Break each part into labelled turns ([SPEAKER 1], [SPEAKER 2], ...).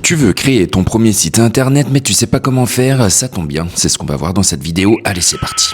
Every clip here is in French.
[SPEAKER 1] Tu veux créer ton premier site internet mais tu sais pas comment faire, ça tombe bien, c'est ce qu'on va voir dans cette vidéo, allez c'est parti.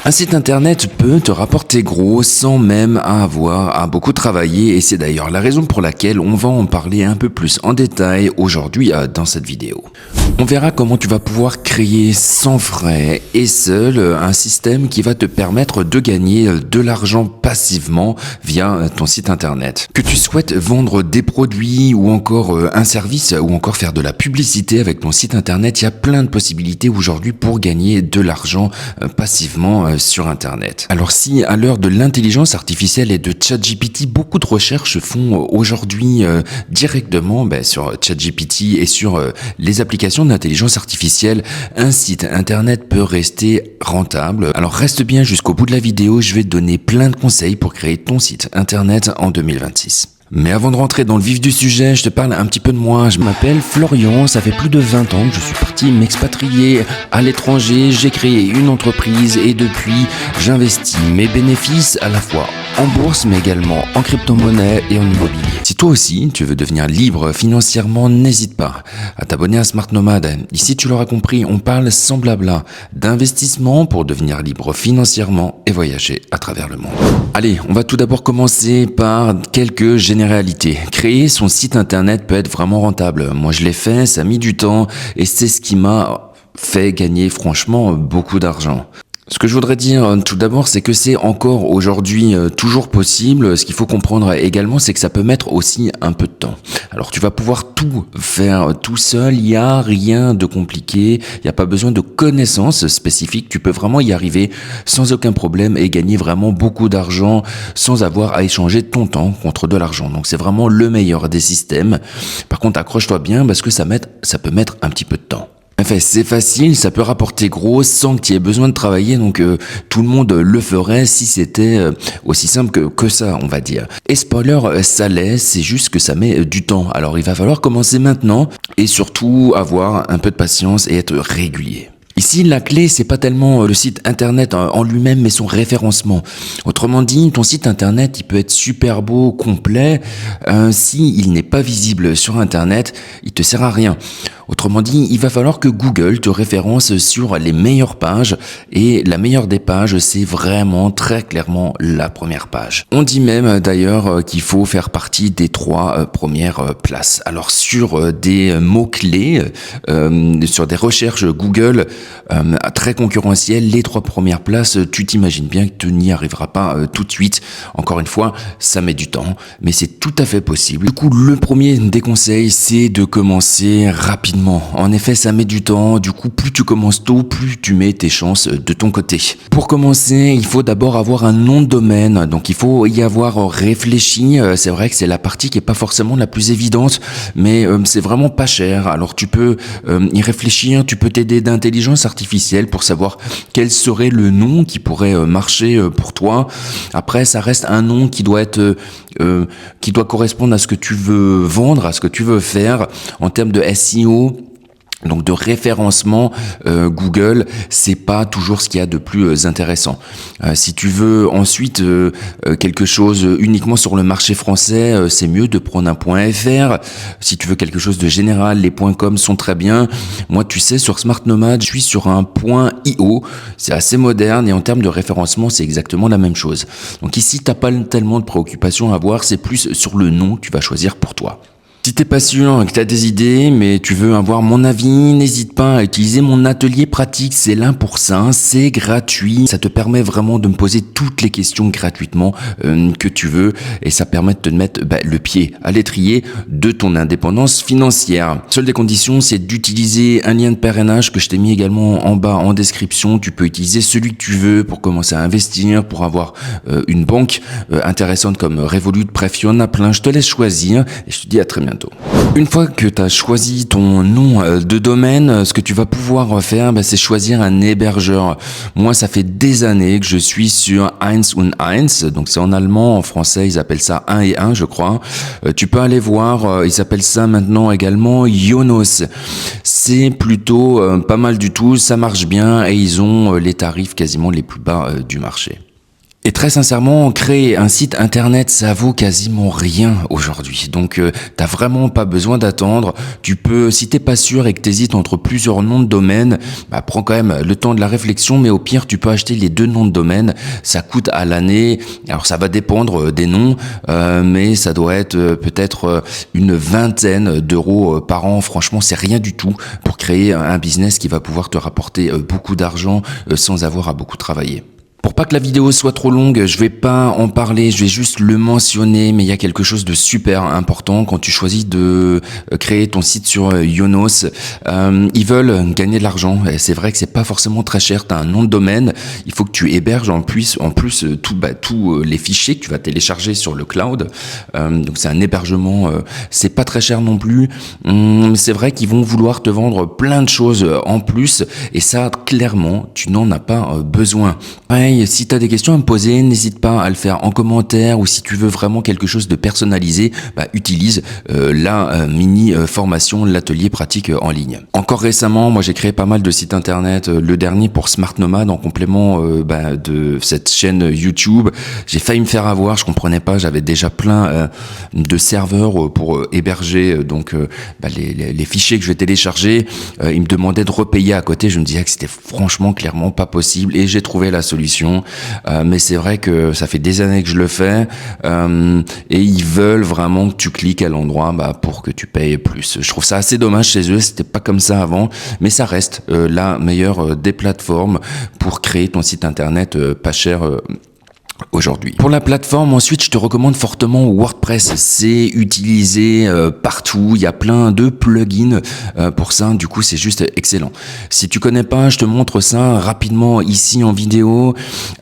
[SPEAKER 1] Un site internet peut te rapporter gros sans même avoir à beaucoup travailler et c'est d'ailleurs la raison pour laquelle on va en parler un peu plus en détail aujourd'hui dans cette vidéo. On verra comment tu vas pouvoir créer sans frais et seul un système qui va te permettre de gagner de l'argent passivement via ton site internet. Que tu souhaites vendre des produits ou encore un service ou encore faire de la publicité avec ton site internet, il y a plein de possibilités aujourd'hui pour gagner de l'argent passivement sur internet. Alors si à l'heure de l'intelligence artificielle et de ChatGPT, beaucoup de recherches se font aujourd'hui directement sur ChatGPT et sur les applications d'intelligence artificielle, un site internet peut rester rentable. Alors reste bien jusqu'au bout de la vidéo, je vais te donner plein de conseils pour créer ton site internet en 2026. Mais avant de rentrer dans le vif du sujet, je te parle un petit peu de moi. Je m'appelle Florian, ça fait plus de 20 ans que je suis parti m'expatrier à l'étranger. J'ai créé une entreprise et depuis, j'investis mes bénéfices à la fois en bourse mais également en crypto-monnaie et en immobilier. Si toi aussi, tu veux devenir libre financièrement, n'hésite pas à t'abonner à Smart Nomad. Ici, tu l'auras compris, on parle sans blabla d'investissement pour devenir libre financièrement et voyager à travers le monde. Allez, on va tout d'abord commencer par quelques généralités. Créer son site internet peut être vraiment rentable. Moi, je l'ai fait, ça a mis du temps et c'est ce qui m'a fait gagner franchement beaucoup d'argent. Ce que je voudrais dire tout d'abord, c'est que c'est encore aujourd'hui toujours possible. Ce qu'il faut comprendre également, c'est que ça peut mettre aussi un peu de temps. Alors tu vas pouvoir tout faire tout seul, il n'y a rien de compliqué, il n'y a pas besoin de connaissances spécifiques, tu peux vraiment y arriver sans aucun problème et gagner vraiment beaucoup d'argent sans avoir à échanger ton temps contre de l'argent. Donc c'est vraiment le meilleur des systèmes. Par contre, accroche-toi bien parce que ça peut mettre un petit peu de temps. En fait, c'est facile, ça peut rapporter gros sans que tu aies besoin de travailler, donc tout le monde le ferait si c'était aussi simple que ça, on va dire. Et spoiler, ça l'est, c'est juste que ça met du temps. Alors il va falloir commencer maintenant et surtout avoir un peu de patience et être régulier. Ici, la clé, c'est pas tellement le site internet en lui-même, mais son référencement. Autrement dit, ton site internet, il peut être super beau, complet, si il n'est pas visible sur internet, il te sert à rien. Autrement dit, il va falloir que Google te référence sur les meilleures pages et la meilleure des pages, c'est vraiment très clairement la première page. On dit même d'ailleurs qu'il faut faire partie des 3 premières places. Alors sur des mots-clés, sur des recherches Google très concurrentielles, les 3 premières places, tu t'imagines bien que tu n'y arriveras pas tout de suite. Encore une fois, ça met du temps, mais c'est tout à fait possible. Du coup, le premier des conseils, c'est de commencer rapidement. En effet, ça met du temps, du coup, plus tu commences tôt, plus tu mets tes chances de ton côté. Pour commencer, il faut d'abord avoir un nom de domaine, donc il faut y avoir réfléchi. C'est vrai que c'est la partie qui est pas forcément la plus évidente, mais c'est vraiment pas cher. Alors tu peux y réfléchir, tu peux t'aider d'intelligence artificielle pour savoir quel serait le nom qui pourrait marcher pour toi. Après, ça reste un nom qui doit être, qui doit correspondre à ce que tu veux vendre, à ce que tu veux faire en termes de SEO. Donc de référencement, Google, c'est pas toujours ce qu'il y a de plus intéressant. Si tu veux ensuite quelque chose uniquement sur le marché français, c'est mieux de prendre un .fr. Si tu veux quelque chose de général, les .com sont très bien. Moi, tu sais, sur Smart Nomad, je suis sur un .io. C'est assez moderne et en termes de référencement, c'est exactement la même chose. Donc ici, t'as pas tellement de préoccupations à avoir, c'est plus sur le nom que tu vas choisir pour toi. Si t'es pas sûr, que t'as des idées, mais tu veux avoir mon avis, n'hésite pas à utiliser mon atelier pratique, c'est là pour ça, c'est gratuit, ça te permet vraiment de me poser toutes les questions gratuitement que tu veux, et ça permet de te mettre le pied à l'étrier de ton indépendance financière. Seule des conditions, c'est d'utiliser un lien de parrainage que je t'ai mis également en bas en description. Tu peux utiliser celui que tu veux pour commencer à investir, pour avoir une banque intéressante comme Revolut, bref, il y en a plein, je te laisse choisir, et je te dis à très bientôt. Une fois que tu as choisi ton nom de domaine, ce que tu vas pouvoir faire, c'est choisir un hébergeur. Moi, ça fait des années que je suis sur 1&1, donc c'est en allemand, en français, ils appellent ça 1 et 1, je crois. Tu peux aller voir, ils appellent ça maintenant également Yonos. C'est plutôt pas mal du tout, ça marche bien et ils ont les tarifs quasiment les plus bas du marché. Et très sincèrement, créer un site internet, ça vaut quasiment rien aujourd'hui. Donc, t'as vraiment pas besoin d'attendre. Tu peux, si t'es pas sûr et que t'hésites entre plusieurs noms de domaine, bah, prends quand même le temps de la réflexion, mais au pire, tu peux acheter les 2 noms de domaine. Ça coûte à l'année. Alors, ça va dépendre des noms, mais ça doit être peut-être une vingtaine d'euros par an. Franchement, c'est rien du tout pour créer un business qui va pouvoir te rapporter beaucoup d'argent sans avoir à beaucoup travailler. Pour pas que la vidéo soit trop longue, je vais pas en parler, je vais juste le mentionner, mais il y a quelque chose de super important quand tu choisis de créer ton site sur Yonos. Ils veulent gagner de l'argent. C'est vrai que c'est pas forcément très cher. Tu as un nom de domaine, il faut que tu héberges en plus tous les fichiers que tu vas télécharger sur le cloud. Donc c'est un hébergement, c'est pas très cher non plus. C'est vrai qu'ils vont vouloir te vendre plein de choses en plus, et ça, clairement, tu n'en as pas besoin. Pareil, si tu as des questions à me poser, n'hésite pas à le faire en commentaire, ou si tu veux vraiment quelque chose de personnalisé, utilise la mini formation, l'atelier pratique en ligne. Encore récemment, moi j'ai créé pas mal de sites internet, le dernier pour Smart Nomad en complément de cette chaîne YouTube. J'ai failli me faire avoir, je comprenais pas, j'avais déjà plein de serveurs pour héberger les fichiers que je vais télécharger. Ils me demandaient de repayer à côté, je me disais que c'était franchement clairement pas possible, et j'ai trouvé la solution. Mais c'est vrai que ça fait des années que je le fais, et ils veulent vraiment que tu cliques à l'endroit pour que tu payes plus. Je trouve ça assez dommage chez eux, c'était pas comme ça avant, mais ça reste la meilleure des plateformes pour créer ton site internet pas cher aujourd'hui. Pour la plateforme, ensuite, je te recommande fortement WordPress. C'est utilisé partout. Il y a plein de plugins pour ça. Du coup, c'est juste excellent. Si tu connais pas, je te montre ça rapidement ici en vidéo.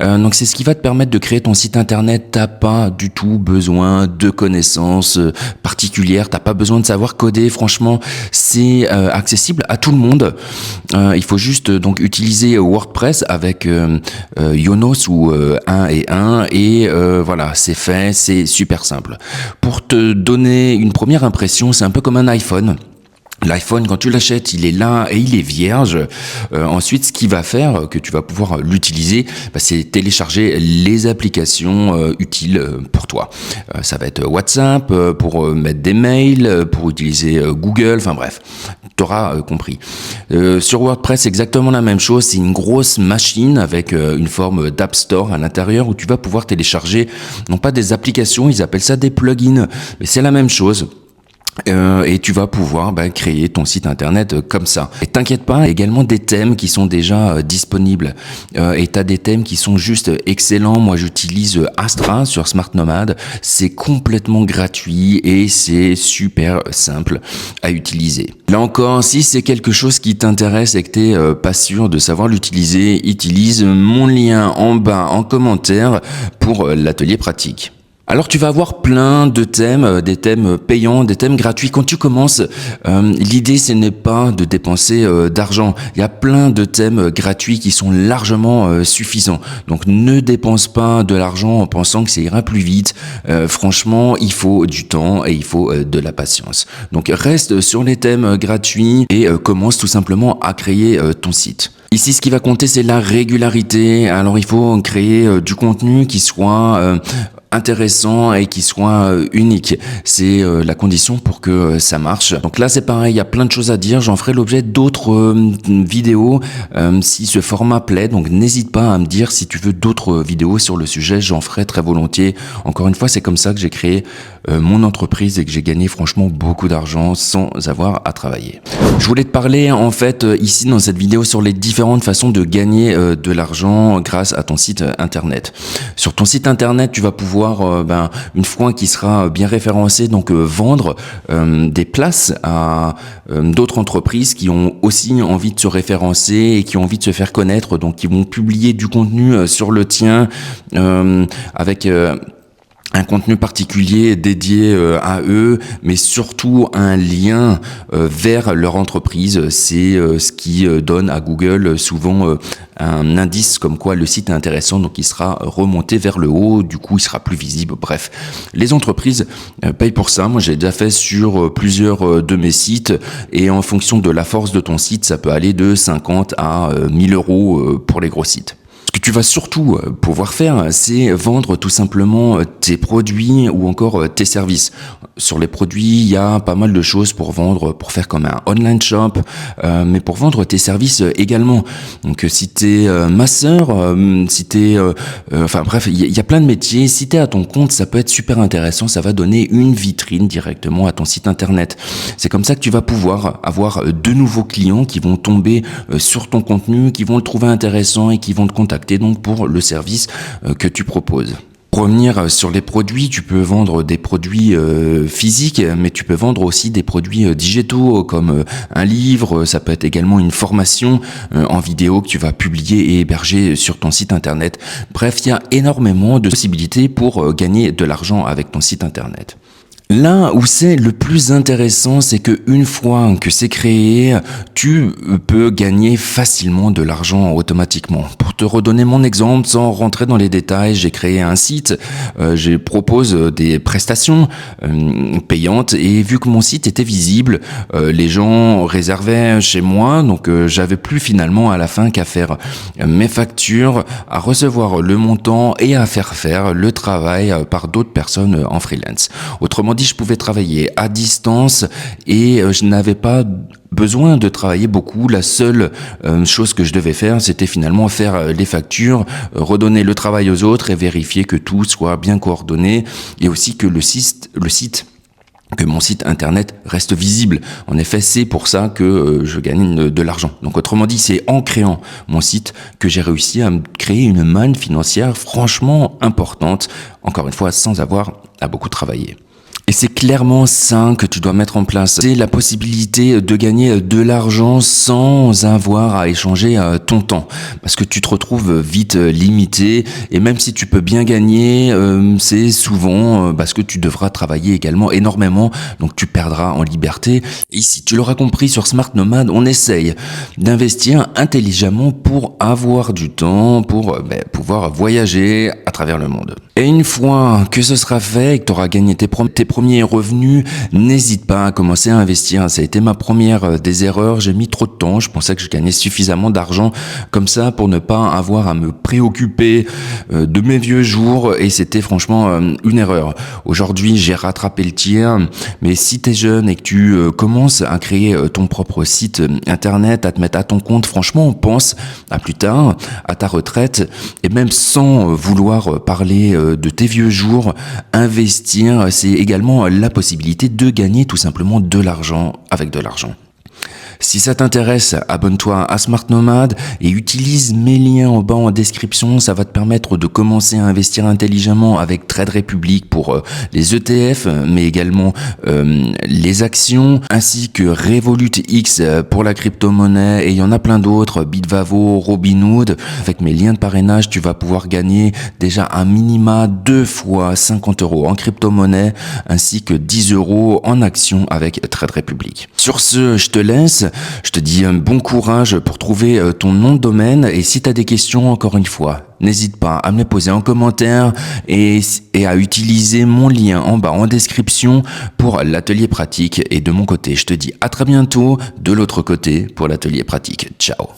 [SPEAKER 1] Donc, c'est ce qui va te permettre de créer ton site internet. T'as pas du tout besoin de connaissances particulières. T'as pas besoin de savoir coder. Franchement, c'est accessible à tout le monde. Il faut juste donc utiliser WordPress avec Yonos ou 1 et 1. Et voilà, c'est fait, c'est super simple. Pour te donner une première impression, c'est un peu comme un iPhone. L'iPhone, quand tu l'achètes, il est là et il est vierge. Ensuite, ce qui va faire que tu vas pouvoir l'utiliser, c'est télécharger les applications utiles pour toi. Ça va être WhatsApp, pour mettre des mails, pour utiliser Google, enfin bref, tu auras compris. Sur WordPress, c'est exactement la même chose. C'est une grosse machine avec une forme d'App Store à l'intérieur où tu vas pouvoir télécharger, non pas des applications, ils appellent ça des plugins, mais c'est la même chose. Et tu vas pouvoir créer ton site internet comme ça. Et t'inquiète pas, il y a également des thèmes qui sont déjà disponibles. Et t'as des thèmes qui sont juste excellents. Moi, j'utilise Astra sur Smart Nomad. C'est complètement gratuit et c'est super simple à utiliser. Là encore, si c'est quelque chose qui t'intéresse et que t'es pas sûr de savoir l'utiliser, utilise mon lien en bas en commentaire pour l'atelier pratique. Alors tu vas avoir plein de thèmes, des thèmes payants, des thèmes gratuits. Quand tu commences, l'idée ce n'est pas de dépenser d'argent. Il y a plein de thèmes gratuits qui sont largement suffisants. Donc ne dépense pas de l'argent en pensant que ça ira plus vite. Franchement, il faut du temps et il faut de la patience. Donc reste sur les thèmes gratuits et commence tout simplement à créer ton site. Ici, ce qui va compter, c'est la régularité. Alors, il faut créer du contenu qui soit intéressant et qui soit unique. C'est la condition pour que ça marche. Donc là, c'est pareil, il y a plein de choses à dire. J'en ferai l'objet d'autres vidéos si ce format plaît. Donc, n'hésite pas à me dire si tu veux d'autres vidéos sur le sujet. J'en ferai très volontiers. Encore une fois, c'est comme ça que j'ai créé mon entreprise et que j'ai gagné franchement beaucoup d'argent sans avoir à travailler. Je voulais te parler en fait ici dans cette vidéo sur les différentes façons de gagner de l'argent grâce à ton site internet. Sur ton site internet, tu vas pouvoir une fois qu'il sera bien référencé, donc vendre des places à d'autres entreprises qui ont aussi envie de se référencer et qui ont envie de se faire connaître, donc qui vont publier du contenu sur le tien avec un contenu particulier dédié à eux, mais surtout un lien vers leur entreprise. C'est ce qui donne à Google souvent un indice comme quoi le site est intéressant, donc il sera remonté vers le haut, du coup il sera plus visible. Bref, les entreprises payent pour ça. Moi j'ai déjà fait sur plusieurs de mes sites, et en fonction de la force de ton site, ça peut aller de 50 à 1000 euros pour les gros sites. Ce que tu vas surtout pouvoir faire, c'est vendre tout simplement tes produits ou encore tes services. Sur les produits, il y a pas mal de choses pour vendre, pour faire comme un online shop, mais pour vendre tes services également. Donc si t'es masseur, si t'es... enfin bref, il y a plein de métiers. Si t'es à ton compte, ça peut être super intéressant. Ça va donner une vitrine directement à ton site internet. C'est comme ça que tu vas pouvoir avoir de nouveaux clients qui vont tomber sur ton contenu, qui vont le trouver intéressant et qui vont te contacter donc pour le service que tu proposes. Pour revenir sur les produits, tu peux vendre des produits physiques, mais tu peux vendre aussi des produits digitaux comme un livre, ça peut être également une formation en vidéo que tu vas publier et héberger sur ton site internet. Bref, il y a énormément de possibilités pour gagner de l'argent avec ton site internet. Là où c'est le plus intéressant, c'est que une fois que c'est créé, tu peux gagner facilement de l'argent automatiquement. Pour te redonner mon exemple, sans rentrer dans les détails, j'ai créé un site, je propose des prestations payantes et vu que mon site était visible, les gens réservaient chez moi, donc j'avais plus finalement à la fin qu'à faire mes factures, à recevoir le montant et à faire le travail par d'autres personnes en freelance. Autrement dit, je pouvais travailler à distance et je n'avais pas besoin de travailler beaucoup. La seule chose que je devais faire, c'était finalement faire les factures, redonner le travail aux autres et vérifier que tout soit bien coordonné et aussi que que mon site internet reste visible. En effet, c'est pour ça que je gagne de l'argent. Donc autrement dit, c'est en créant mon site que j'ai réussi à me créer une manne financière franchement importante, encore une fois, sans avoir à beaucoup travailler. Et c'est clairement ça que tu dois mettre en place. C'est la possibilité de gagner de l'argent sans avoir à échanger ton temps. Parce que tu te retrouves vite limité. Et même si tu peux bien gagner, c'est souvent parce que tu devras travailler également énormément. Donc tu perdras en liberté. Ici, tu l'auras compris, sur Smart Nomad, on essaye d'investir intelligemment pour avoir du temps, pour pouvoir voyager à travers le monde. Et une fois que ce sera fait et que tu auras gagné tes premiers revenus, n'hésite pas à commencer à investir. Ça a été ma première des erreurs. J'ai mis trop de temps. Je pensais que je gagnais suffisamment d'argent comme ça pour ne pas avoir à me préoccuper de mes vieux jours. Et c'était franchement une erreur. Aujourd'hui, j'ai rattrapé le tir. Mais si tu es jeune et que tu commences à créer ton propre site internet, à te mettre à ton compte, franchement, pense à plus tard, à ta retraite. Et même sans vouloir parler de tes vieux jours, investir, c'est également la possibilité de gagner tout simplement de l'argent avec de l'argent. Si ça t'intéresse, abonne-toi à Smart Nomad et utilise mes liens en bas en description. Ça va te permettre de commencer à investir intelligemment avec Trade Republic pour les ETF, mais également les actions, ainsi que Revolut X pour la crypto-monnaie. Et il y en a plein d'autres, Bitvavo, Robinhood. Avec mes liens de parrainage, tu vas pouvoir gagner déjà un minima 2 fois 50 € en crypto-monnaie, ainsi que 10 € en actions avec Trade Republic. Sur ce, je te laisse. Je te dis bon courage pour trouver ton nom de domaine et si tu as des questions, encore une fois, n'hésite pas à me les poser en commentaire et à utiliser mon lien en bas en description pour l'atelier pratique. Et de mon côté, je te dis à très bientôt de l'autre côté pour l'atelier pratique. Ciao.